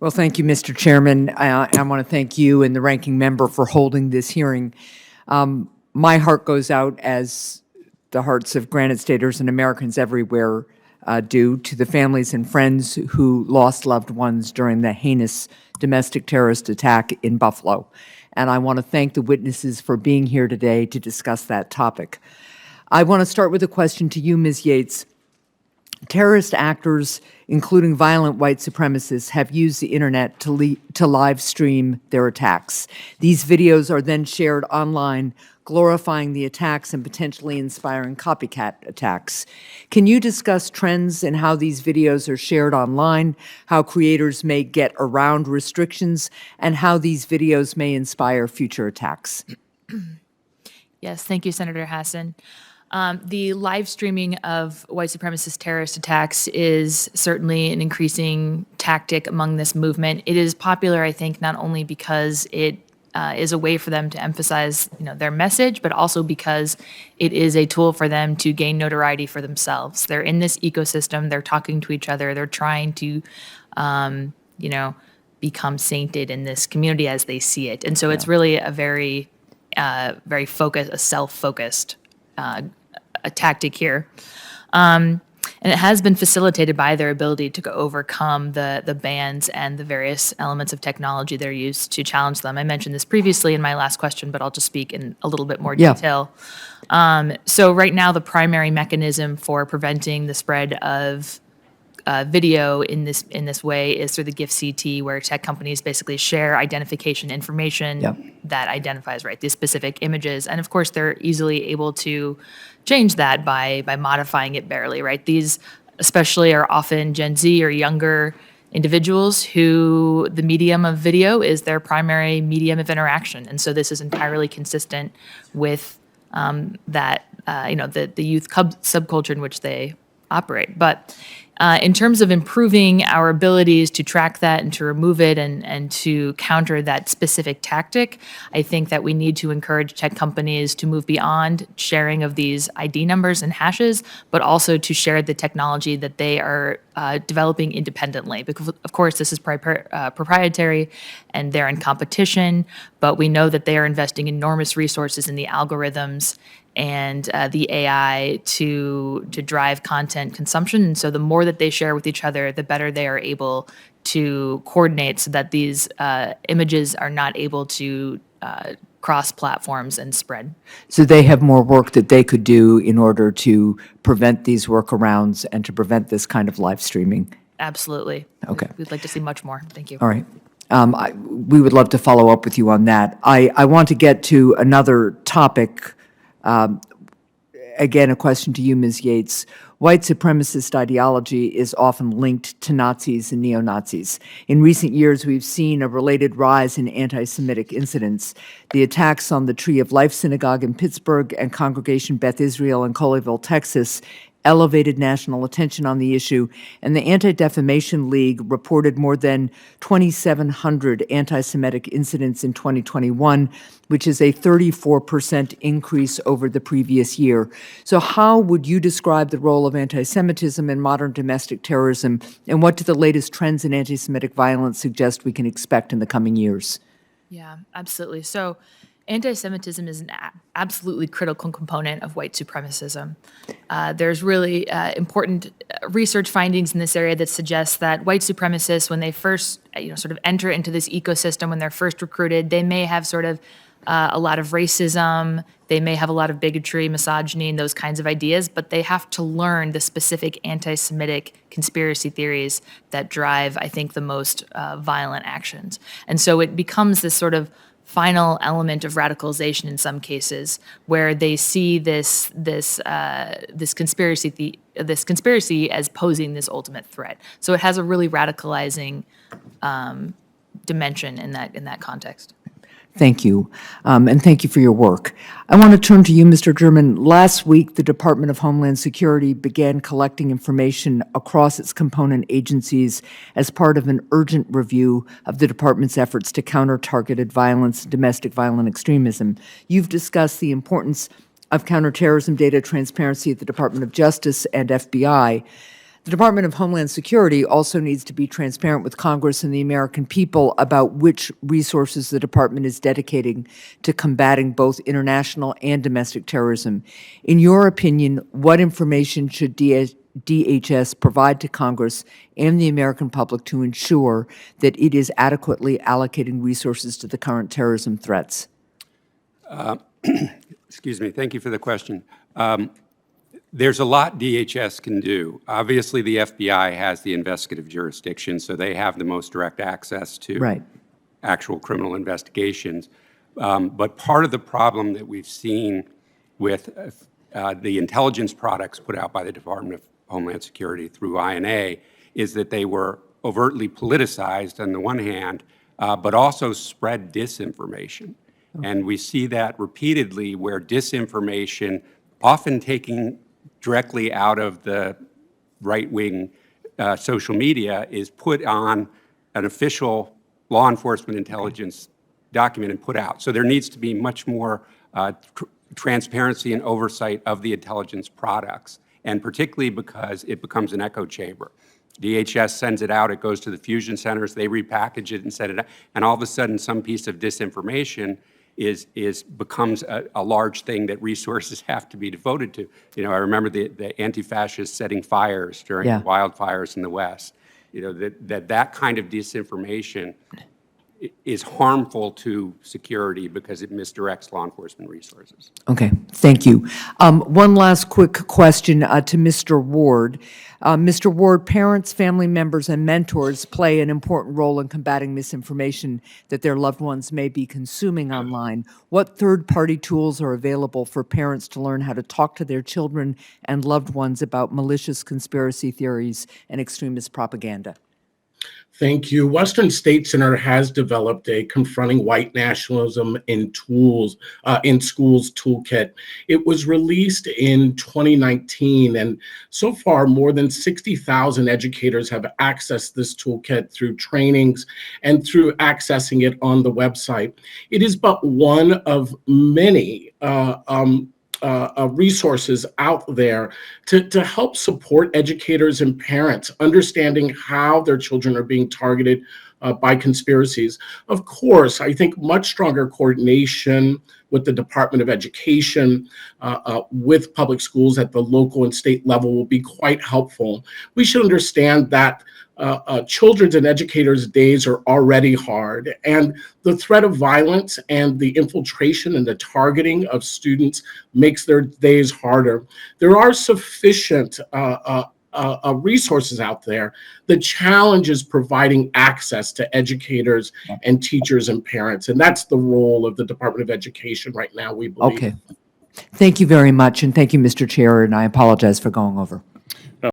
Well, thank you, Mr. Chairman. I want to thank you and the ranking member for holding this hearing. My heart goes out, as the hearts of Granite Staters and Americans everywhere do, to the families and friends who lost loved ones during the heinous domestic terrorist attack in Buffalo. And I want to thank the witnesses for being here today to discuss that topic. I want to start with a question to you, Ms. Yates. Terrorist actors, including violent white supremacists, have used the internet to live stream their attacks. These videos are then shared online, glorifying the attacks and potentially inspiring copycat attacks. Can you discuss trends in how these videos are shared online, how creators may get around restrictions, and how these videos may inspire future attacks? Yes, thank you, Senator Hassan. The live streaming of white supremacist terrorist attacks is certainly an increasing tactic among this movement. It is popular, I think, not only because it is a way for them to emphasize, their message, but also because it is a tool for them to gain notoriety for themselves. They're in this ecosystem. They're talking to each other. They're trying to, become sainted in this community as they see it. And so it's really a very focused, a self-focused a tactic here. And it has been facilitated by their ability to overcome the bans and the various elements of technology that are used to challenge them. I mentioned this previously in my last question, but I'll just speak in a little bit more detail. So right now, the primary mechanism for preventing the spread of video in this way is through the GIF-CT, where tech companies basically share identification information that identifies these specific images, and of course they're easily able to change that by modifying it barely. These especially are often Gen Z or younger individuals who the medium of video is their primary medium of interaction, and so this is entirely consistent with the youth subculture in which they operate. But in terms of improving our abilities to track that and to remove it and to counter that specific tactic, I think that we need to encourage tech companies to move beyond sharing of these ID numbers and hashes, but also to share the technology that they are developing independently. Because, of course, this is proprietary and they're in competition, but we know that they are investing enormous resources in the algorithms and the AI to drive content consumption. And so the more that they share with each other, the better they are able to coordinate so that these images are not able to cross platforms and spread. So they have more work that they could do in order to prevent these workarounds and to prevent this kind of live streaming? Absolutely. Okay. We'd like to see much more. Thank you. All right. We would love to follow up with you on that. I want to get to another topic. Again, a question to you, Ms. Yates. White supremacist ideology is often linked to Nazis and neo-Nazis. In recent years, we've seen a related rise in anti-Semitic incidents. The attacks on the Tree of Life Synagogue in Pittsburgh and Congregation Beth Israel in Colleyville, Texas, elevated national attention on the issue, and the Anti-Defamation League reported more than 2,700 anti-Semitic incidents in 2021, which is a 34% increase over the previous year. So how would you describe the role of anti-Semitism in modern domestic terrorism, and what do the latest trends in anti-Semitic violence suggest we can expect in the coming years? Yeah, absolutely. So anti-Semitism is an absolutely critical component of white supremacism. There's really important research findings in this area that suggest that white supremacists, when they first sort of enter into this ecosystem, when they're first recruited, they may have sort of a lot of racism, they may have a lot of bigotry, misogyny, and those kinds of ideas, but they have to learn the specific anti-Semitic conspiracy theories that drive, I think, the most violent actions. And so it becomes this sort of final element of radicalization in some cases, where they see this conspiracy as posing this ultimate threat. So it has a really radicalizing dimension in that context. Thank you, and thank you for your work. I want to turn to you, Mr. German. Last week, the Department of Homeland Security began collecting information across its component agencies as part of an urgent review of the department's efforts to counter targeted violence and domestic violent extremism. You've discussed the importance of counterterrorism data transparency at the Department of Justice and FBI. The Department of Homeland Security also needs to be transparent with Congress and the American people about which resources the department is dedicating to combating both international and domestic terrorism. In your opinion, what information should DHS provide to Congress and the American public to ensure that it is adequately allocating resources to the current terrorism threats? Excuse me. Thank you for the question. There's a lot DHS can do. Obviously, the FBI has the investigative jurisdiction, so they have the most direct access to actual criminal investigations. But part of the problem that we've seen with the intelligence products put out by the Department of Homeland Security through INA is that they were overtly politicized on the one hand, but also spread disinformation. And we see that repeatedly where disinformation, often taking directly out of the right-wing social media, is put on an official law enforcement intelligence document and put out. So there needs to be much more transparency and oversight of the intelligence products, and particularly because it becomes an echo chamber. DHS sends it out, it goes to the fusion centers, they repackage it and send it out, and all of a sudden some piece of disinformation becomes a large thing that resources have to be devoted to. You know, I remember the anti-fascists setting fires during the wildfires in the West. You know, that kind of disinformation is harmful to security because it misdirects law enforcement resources. Okay, thank you. One last quick question to Mr. Ward. Mr. Ward, parents, family members, and mentors play an important role in combating misinformation that their loved ones may be consuming online. What third-party tools are available for parents to learn how to talk to their children and loved ones about malicious conspiracy theories and extremist propaganda? Thank you. Western State Center has developed a Confronting White Nationalism in Schools toolkit. It was released in 2019, and so far more than 60,000 educators have accessed this toolkit through trainings and through accessing it on the website. It is but one of many resources out there to help support educators and parents understanding how their children are being targeted by conspiracies. Of course, I think much stronger coordination with the Department of Education, with public schools at the local and state level will be quite helpful. We should understand that children's and educators' days are already hard, and the threat of violence and the infiltration and the targeting of students makes their days harder. There are sufficient resources out there. The challenge is providing access to educators and teachers and parents, and that's the role of the Department of Education right now, we believe. Okay. Thank you very much, and thank you, Mr. Chair, and I apologize for going over.